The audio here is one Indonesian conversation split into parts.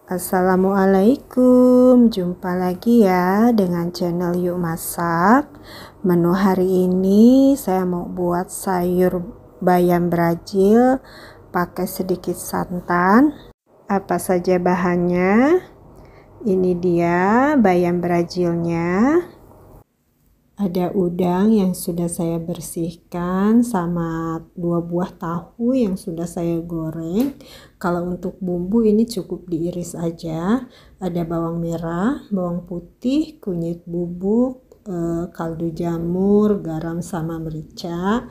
Assalamualaikum, jumpa lagi ya dengan channel Yuk Masak. Menu hari ini saya mau buat sayur bayam Brazil pakai sedikit santan. Apa saja bahannya? Ini dia bayam Brazilnya. Ada udang yang sudah saya bersihkan sama 2 buah tahu yang sudah saya goreng. Kalau untuk bumbu ini cukup diiris aja. Ada bawang merah, bawang putih, kunyit bubuk, kaldu jamur, garam sama merica.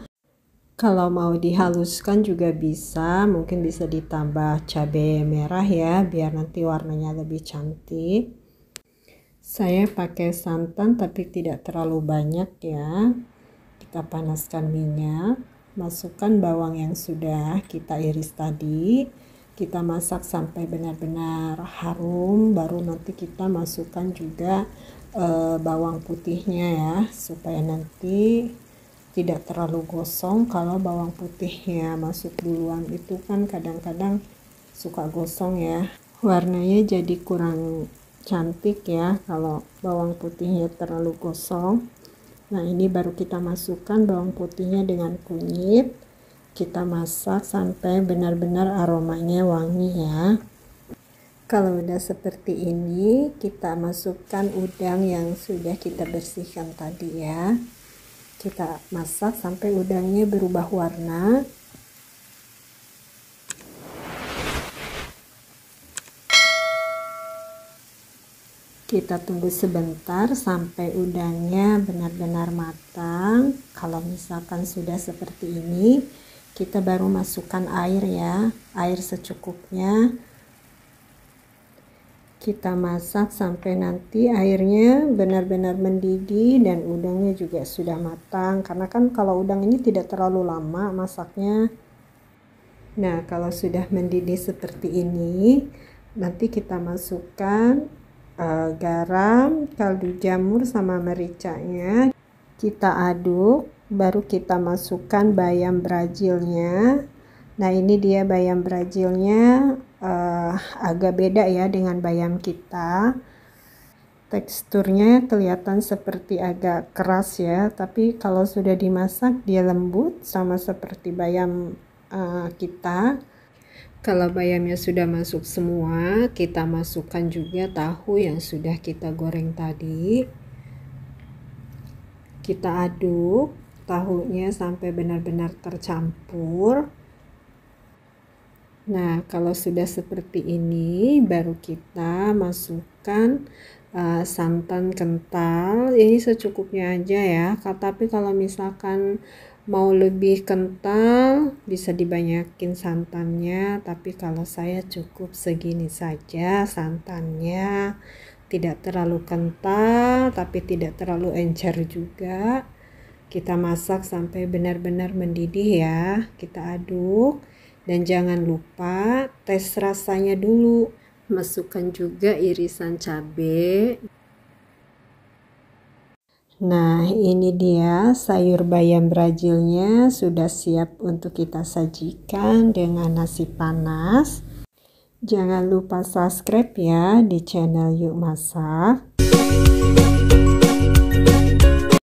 Kalau mau dihaluskan juga bisa, mungkin bisa ditambah cabai merah ya, biar nanti warnanya lebih cantik. Saya pakai santan tapi tidak terlalu banyak ya. Kita panaskan minyak, masukkan bawang yang sudah kita iris tadi. Kita masak sampai benar-benar harum, baru nanti kita masukkan juga bawang putihnya ya, supaya nanti tidak terlalu gosong. Kalau bawang putihnya masuk duluan itu kan kadang-kadang suka gosong ya, warnanya jadi kurang cantik ya kalau bawang putihnya terlalu gosong. Nah, ini baru kita masukkan bawang putihnya dengan kunyit. Kita masak sampai benar-benar aromanya wangi ya. Kalau udah seperti ini, kita masukkan udang yang sudah kita bersihkan tadi ya. Kita masak sampai udangnya berubah warna. Kita tunggu sebentar sampai udangnya benar-benar matang. Kalau misalkan sudah seperti ini, kita baru masukkan air ya, air secukupnya. Kita masak sampai nanti airnya benar-benar mendidih dan udangnya juga sudah matang. Karena kan kalau udang ini tidak terlalu lama masaknya. Nah, kalau sudah mendidih seperti ini, nanti kita masukkan garam, kaldu jamur sama mericanya. Kita aduk, baru kita masukkan bayam Brazilnya. Nah, ini dia bayam Brazilnya, agak beda ya dengan bayam kita. Teksturnya kelihatan seperti agak keras ya, tapi kalau sudah dimasak dia lembut sama seperti bayam kita. Kalau bayamnya sudah masuk semua, kita masukkan juga tahu yang sudah kita goreng tadi. Kita aduk tahunya sampai benar-benar tercampur. Nah, kalau sudah seperti ini, baru kita masukkan santan kental. Ini secukupnya aja ya. Tapi kalau misalkan mau lebih kental bisa dibanyakin santannya, tapi kalau saya cukup segini saja santannya, tidak terlalu kental tapi tidak terlalu encer juga. Kita masak sampai benar-benar mendidih ya, kita aduk dan jangan lupa tes rasanya dulu. Masukkan juga irisan cabai. Nah, ini dia sayur bayam Brazilnya sudah siap untuk kita sajikan dengan nasi panas. Jangan lupa subscribe ya di channel Yuk Masak.